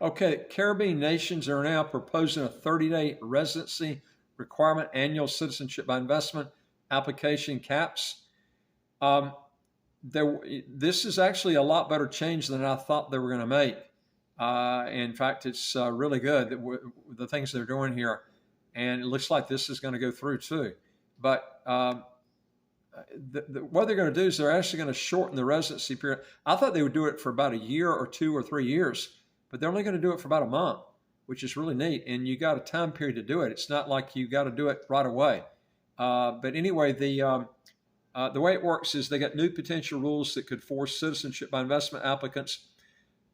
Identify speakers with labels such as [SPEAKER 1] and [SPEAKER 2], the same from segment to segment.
[SPEAKER 1] Okay, Caribbean nations are now proposing a 30-day residency requirement, annual citizenship by investment application caps. Um, this is actually a lot better change than I thought they were going to make. In fact, it's really good the things they're doing here, and it looks like this is going to go through too. But what they're going to do is they're actually going to shorten the residency period. I thought they would do it for about a year or 2 or 3 years, but they're only going to do it for about a month, which is really neat. And you got a time period to do it. It's not like you got to do it right away. But anyway, the way it works is they got new potential rules that could force citizenship by investment applicants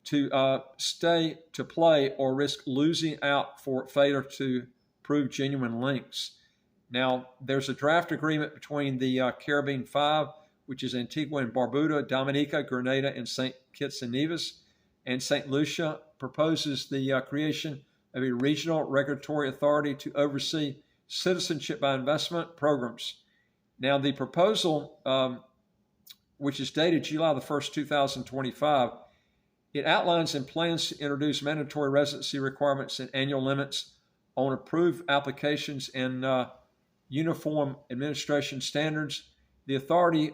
[SPEAKER 1] to stay to play or risk losing out for failure to prove genuine links. Now, there's a draft agreement between the Caribbean Five, which is Antigua and Barbuda, Dominica, Grenada, and St. Kitts and Nevis, and St. Lucia proposes the creation of a regional regulatory authority to oversee citizenship by investment programs. Now, the proposal, which is dated July the 1st, 2025, it outlines and plans to introduce mandatory residency requirements and annual limits on approved applications and uniform administration standards. The authority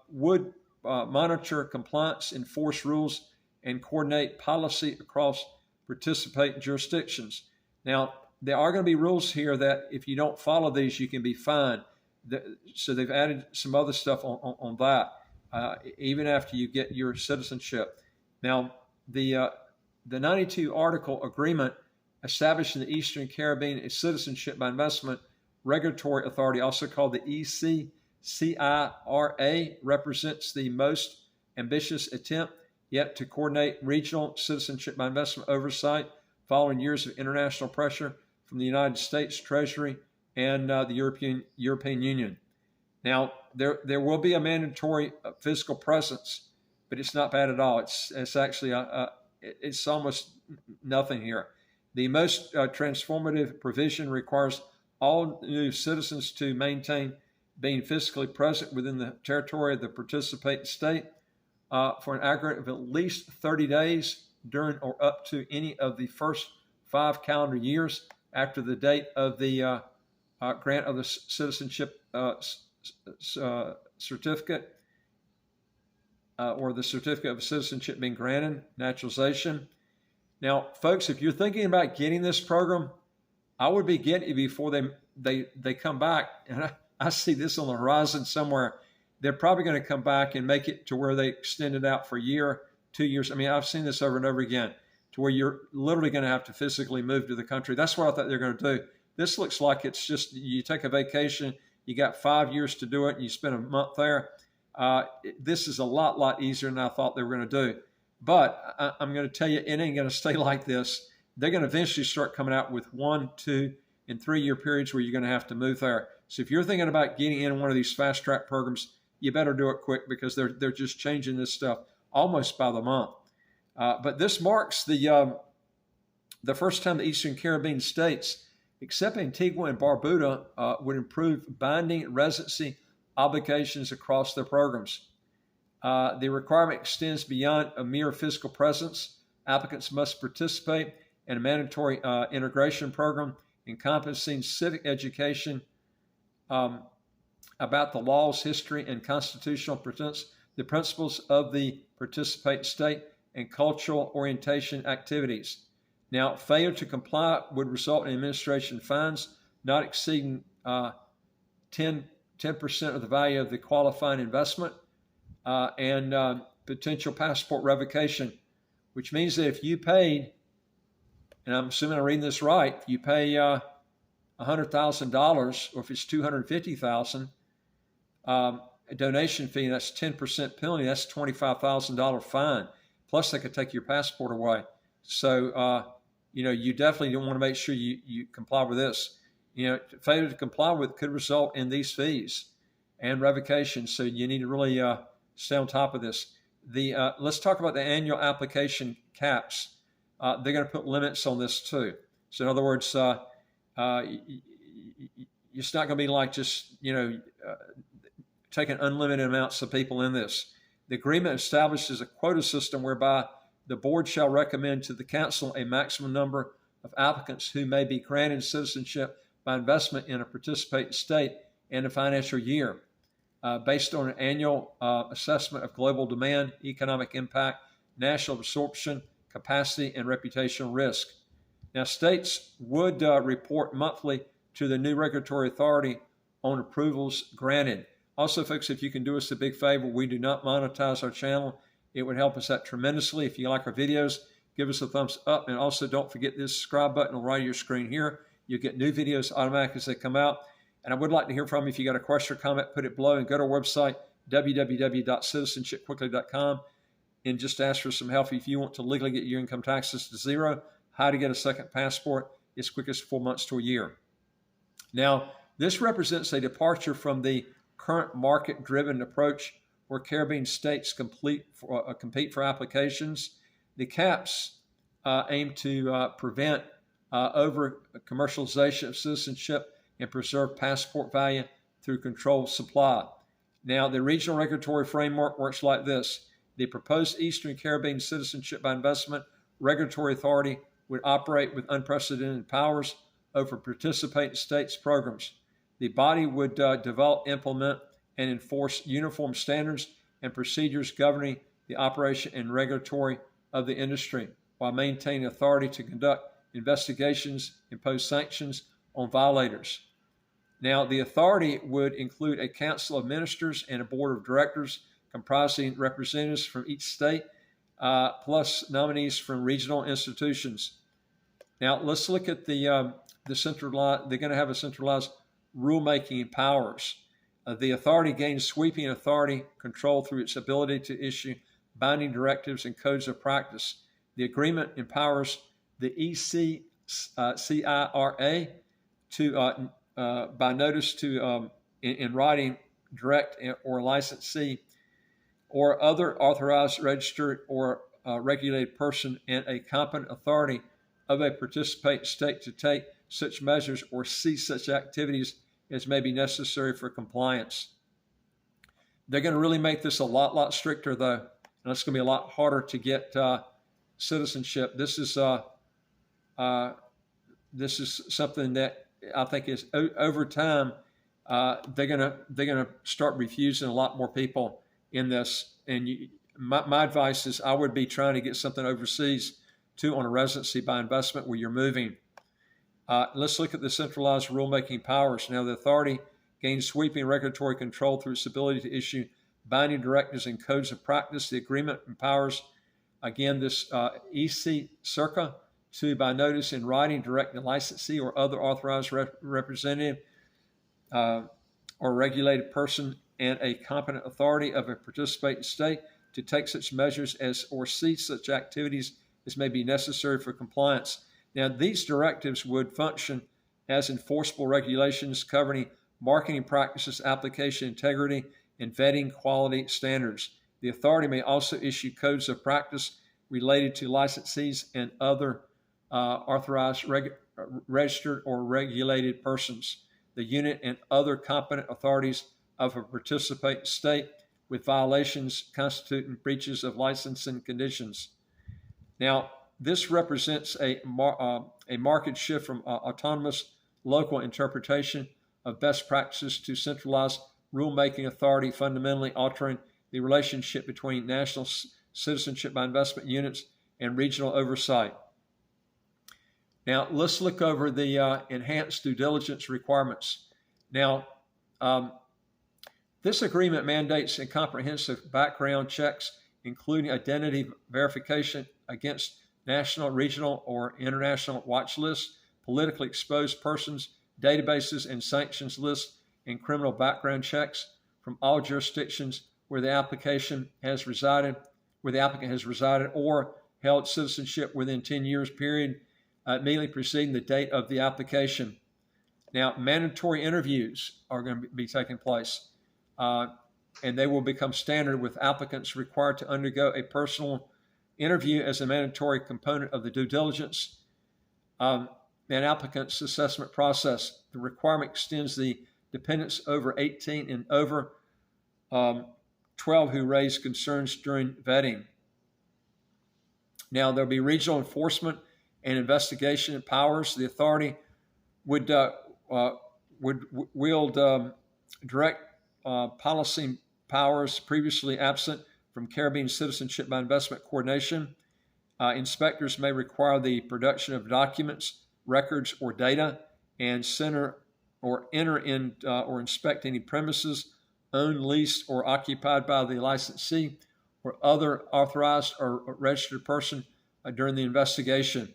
[SPEAKER 1] would monitor compliance, enforce rules, and coordinate policy across participating jurisdictions. Now, there are going to be rules here that if you don't follow these, you can be fined. So they've added some other stuff on that, even after you get your citizenship. Now, the 92 article agreement establishing the Eastern Caribbean as citizenship by investment regulatory authority, also called the ECCIRA, represents the most ambitious attempt yet to coordinate regional citizenship by investment oversight following years of international pressure from the United States Treasury and the European Union. Now, there will be a mandatory physical presence, but it's not bad at all. It's actually it's almost nothing here. The most transformative provision requires all new citizens to maintain being physically present within the territory of the participating state for an aggregate of at least 30 days during or up to any of the first 5 calendar years after the date of the grant of the citizenship certificate or the certificate of citizenship being granted, naturalization. Now, folks, if you're thinking about getting this program, I would be getting it before they come back. And I see this on the horizon somewhere. They're probably going to come back and make it to where they extend it out for a year, 2 years. I mean, I've seen this over and over again, to where you're literally going to have to physically move to the country. That's what I thought they're going to do. This looks like it's just you take a vacation, you got 5 years to do it, and you spend a month there. This is a lot easier than I thought they were going to do. But I'm going to tell you, it ain't going to stay like this. They're going to eventually start coming out with 1, 2, and 3 year periods where you're going to have to move there. So if you're thinking about getting in one of these fast track programs, you better do it quick because they're just changing this stuff almost by the month. But this marks the first time the Eastern Caribbean states, except Antigua and Barbuda, would improve binding residency obligations across their programs. The requirement extends beyond a mere physical presence. Applicants must participate in a mandatory integration program encompassing civic education about the laws, history, and constitutional principles of the participating state and cultural orientation activities. Now, failure to comply would result in administration fines not exceeding 10% of the value of the qualifying investment and potential passport revocation, which means that if you paid, and I'm assuming I'm reading this right, if you pay $100,000, or if it's $250,000, a donation fee, that's 10% penalty, that's $25,000 fine. Plus, they could take your passport away. So, you definitely don't want to make sure you comply with this. Failure to comply with could result in these fees and revocation. So you need to really stay on top of this. Let's talk about the annual application caps. They're going to put limits on this too. So in other words, it's not going to be like just, taking unlimited amounts of people in this. The agreement establishes a quota system whereby The board shall recommend to the council a maximum number of applicants who may be granted citizenship by investment in a participating state in a financial year, based on an annual assessment of global demand, economic impact, national absorption, capacity, and reputational risk. Now, states would report monthly to the new regulatory authority on approvals granted. Also, folks, if you can do us a big favor, we do not monetize our channel. It would help us out tremendously. If you like our videos, give us a thumbs up. And also, don't forget this subscribe button on the right of your screen here. You'll get new videos automatically as they come out. And I would like to hear from you. If you got a question or comment, put it below and go to our website, www.citizenshipquickly.com, and just ask for some help if you want to legally get your income taxes to zero, how to get a second passport as quick as 4 months to a year. Now, this represents a departure from the current market-driven approach where Caribbean states compete for applications. The caps aim to prevent over-commercialization of citizenship and preserve passport value through controlled supply. Now, the regional regulatory framework works like this. The proposed Eastern Caribbean Citizenship by Investment Regulatory Authority would operate with unprecedented powers over participating states' programs. The body would develop, implement, and enforce uniform standards and procedures governing the operation and regulatory of the industry, while maintaining authority to conduct investigations, impose sanctions on violators. Now, the authority would include a council of ministers and a board of directors comprising representatives from each state, plus nominees from regional institutions. Now, let's look at the centralized. They're going to have a centralized rulemaking powers. The authority gains sweeping authority control through its ability to issue binding directives and codes of practice. The agreement empowers the ECCIRA to, by notice to, in writing, direct or licensee or other authorized, registered, or regulated person and a competent authority of a participating state to take such measures or cease such activities as may be necessary for compliance. They're going to really make this a lot stricter, though, and it's going to be a lot harder to get citizenship. This is something that I think is over time they're gonna start refusing a lot more people in this. And my advice is I would be trying to get something overseas too on a residency by investment where you're moving. Let's look at the centralized rulemaking powers. Now, the authority gains sweeping regulatory control through its ability to issue binding directives and codes of practice. The agreement empowers, again, this ECCIRA to, by notice in writing, direct the licensee or other authorized representative or regulated person and a competent authority of a participating state to take such measures as or cease such activities as may be necessary for compliance. Now, these directives would function as enforceable regulations covering marketing practices, application integrity, and vetting quality standards. The authority may also issue codes of practice related to licensees and other authorized, registered, or regulated persons, the unit, and other competent authorities of a participating state with violations constituting breaches of licensing conditions. Now, this represents a marked shift from autonomous local interpretation of best practices to centralized rulemaking authority, fundamentally altering the relationship between national citizenship by investment units and regional oversight. Now, let's look over the enhanced due diligence requirements. Now, this agreement mandates a comprehensive background checks, including identity verification against national, regional, or international watch lists, politically exposed persons, databases, and sanctions lists, and criminal background checks from all jurisdictions where the applicant has resided or held citizenship within 10 years period immediately preceding the date of the application. Now, mandatory interviews are going to be taking place, and they will become standard with applicants required to undergo a personal interview as a mandatory component of the due diligence and applicant's assessment process. The requirement extends the dependents over 18 and over 12 who raise concerns during vetting. Now, there'll be regional enforcement and investigation powers. The authority would wield direct policy powers previously absent from Caribbean Citizenship by Investment Coordination. Inspectors may require the production of documents, records, or data, and enter in or inspect any premises owned, leased, or occupied by the licensee or other authorized or registered person during the investigation.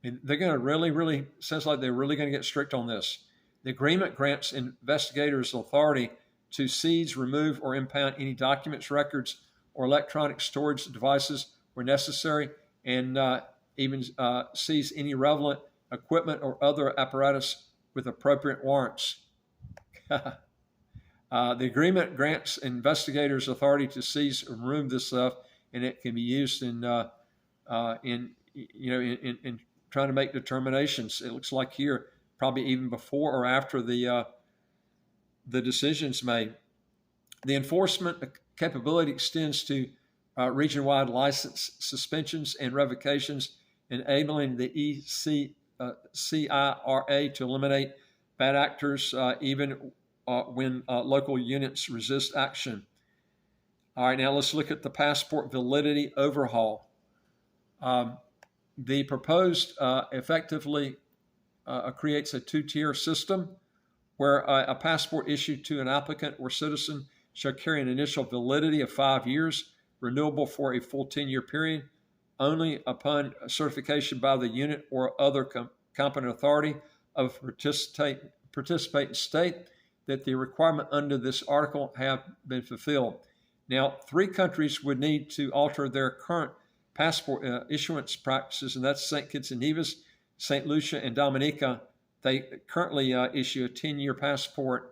[SPEAKER 1] And they're going to really, sounds like they're really going to get strict on this. The agreement grants investigators authority to seize, remove, or impound any documents, records, or electronic storage devices where necessary, and even seize any relevant equipment or other apparatus with appropriate warrants. The agreement grants investigators authority to seize or remove this stuff, and it can be used in trying to make determinations. It looks like here, probably even before or after the decision's made. The enforcement capability extends to region-wide license suspensions and revocations, enabling the CIRA to eliminate bad actors even when local units resist action. All right, now let's look at the passport validity overhaul. The proposed effectively creates a two-tier system where a passport issued to an applicant or citizen shall carry an initial validity of 5 years, renewable for a full 10-year period, only upon certification by the unit or other competent authority of participating state that the requirement under this article have been fulfilled. Now, 3 countries would need to alter their current passport issuance practices, and that's St. Kitts and Nevis, St. Lucia, and Dominica. They currently issue a 10-year passport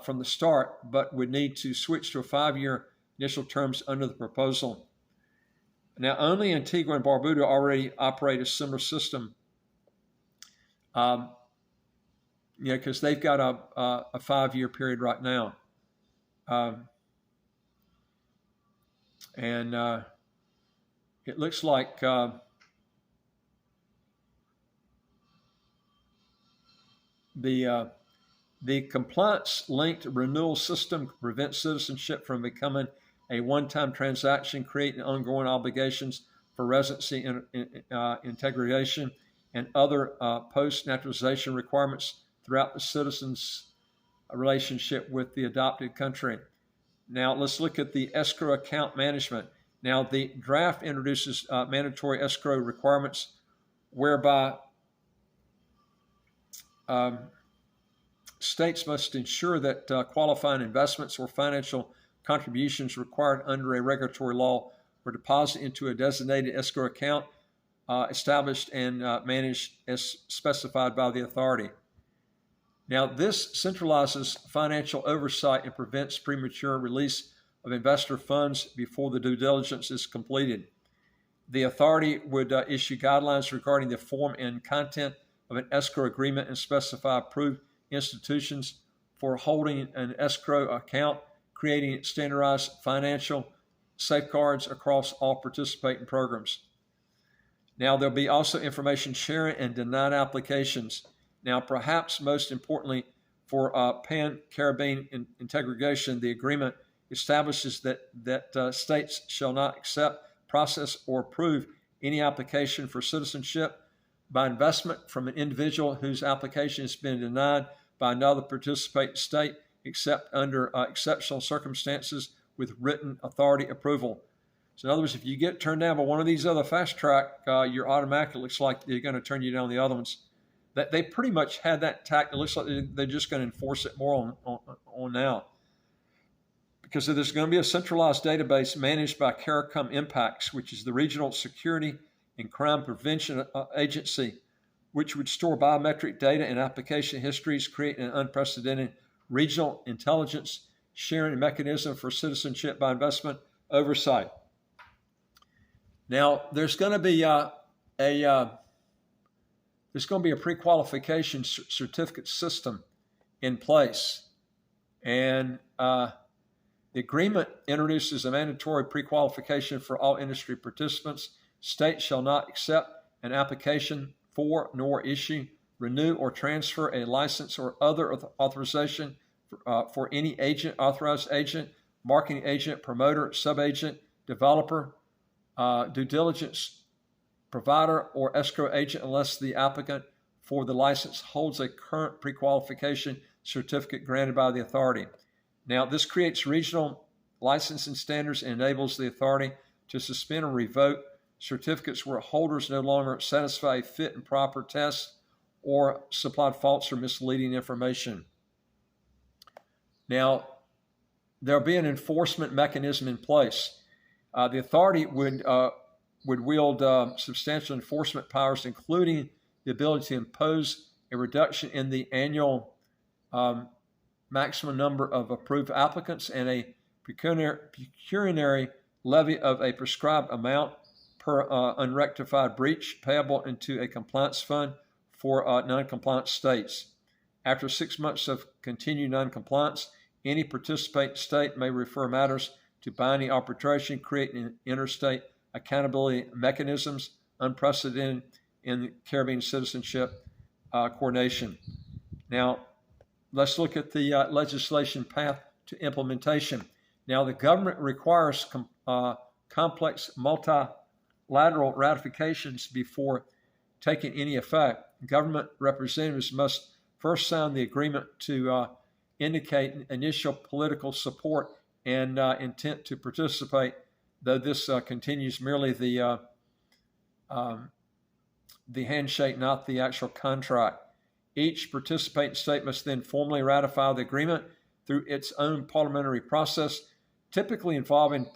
[SPEAKER 1] from the start, but would need to switch to a 5-year initial terms under the proposal. Now, only Antigua and Barbuda already operate a similar system, because they've got a 5-year period right now. It looks like the compliance-linked renewal system prevents citizenship from becoming a one-time transaction, creating ongoing obligations for residency integration and other post-naturalization requirements throughout the citizen's relationship with the adopted country. Now, let's look at the escrow account management. Now, the draft introduces mandatory escrow requirements whereby states must ensure that qualifying investments or financial contributions required under a regulatory law were deposited into a designated escrow account established and managed as specified by the authority. Now, this centralizes financial oversight and prevents premature release of investor funds before the due diligence is completed. The authority would issue guidelines regarding the form and content of an escrow agreement and specify approved institutions for holding an escrow account, creating standardized financial safeguards across all participating programs. Now, there'll be also information sharing and denied applications. Now, perhaps most importantly for pan-Caribbean integration, the agreement establishes that states shall not accept, process, or approve any application for citizenship by investment from an individual whose application has been denied by another participating state, except under exceptional circumstances with written authority approval. So in other words, if you get turned down by one of these other fast track, you're automatically, looks like they're going to turn you down the other ones. That they pretty much had that tact. It looks like they're just going to enforce it more on now. Because there's going to be a centralized database managed by CARICOM Impacts, which is the Regional Security and Crime Prevention Agency, which would store biometric data and application histories, creating an unprecedented regional intelligence sharing mechanism for citizenship by investment oversight. Now, there's going to be a pre-qualification certificate system in place, and the agreement introduces a mandatory pre-qualification for all industry participants, States shall not accept an application for nor issue, renew, or transfer a license or other authorization for any agent, authorized agent, marketing agent, promoter, subagent, developer, due diligence provider, or escrow agent unless the applicant for the license holds a current pre-qualification certificate granted by the authority. Now, this creates regional licensing standards and enables the authority to suspend or revoke certificates where holders no longer satisfy fit and proper tests or supplied false or misleading information. Now, there'll be an enforcement mechanism in place. The authority would wield substantial enforcement powers, including the ability to impose a reduction in the annual maximum number of approved applicants and a pecuniary levy of a prescribed amount per unrectified breach payable into a compliance fund for non-compliant states. After 6 months of continued non-compliance, any participating state may refer matters to binding arbitration, creating interstate accountability mechanisms unprecedented in the Caribbean citizenship coordination. Now, let's look at the legislation path to implementation. Now, the government requires complex multilateral ratifications before taking any effect. Government representatives must first sign the agreement to indicate initial political support and intent to participate, though this continues merely the handshake, not the actual contract. Each participating state must then formally ratify the agreement through its own parliamentary process, typically involving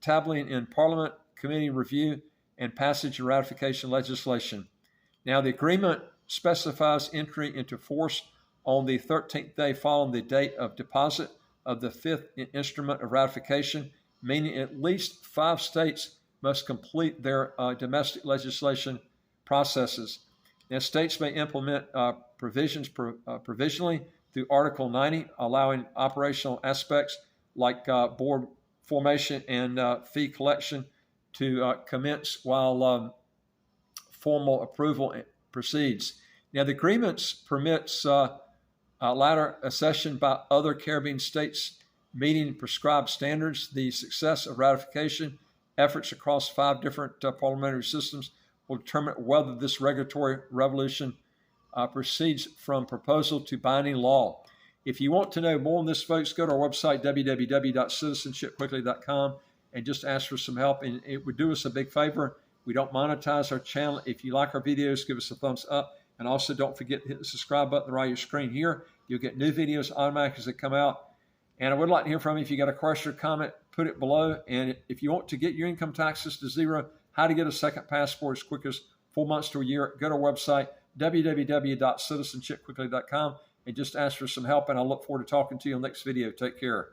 [SPEAKER 1] tabling in Parliament, committee review, and passage of ratification legislation. Now, the agreement specifies entry into force on the 13th day following the date of deposit of the fifth instrument of ratification, meaning at least 5 states must complete their domestic legislation processes. Now, states may implement provisions provisionally through Article 90, allowing operational aspects like board formation and fee collection to commence while formal approval proceeds. Now, the agreements permits latter accession by other Caribbean states meeting prescribed standards. The success of ratification efforts across 5 different parliamentary systems will determine whether this regulatory revolution proceeds from proposal to binding law. If you want to know more on this, folks, go to our website, www.citizenshipquickly.com, and just ask for some help. And it would do us a big favor. We don't monetize our channel. If you like our videos, give us a thumbs up. And also don't forget to hit the subscribe button right on your screen here. You'll get new videos automatically as they come out. And I would like to hear from you. If you got a question or comment, put it below. And if you want to get your income taxes to zero, how to get a second passport as quick as 4 months to a year, go to our website, www.citizenshipquickly.com, and just ask for some help. And I look forward to talking to you on the next video. Take care.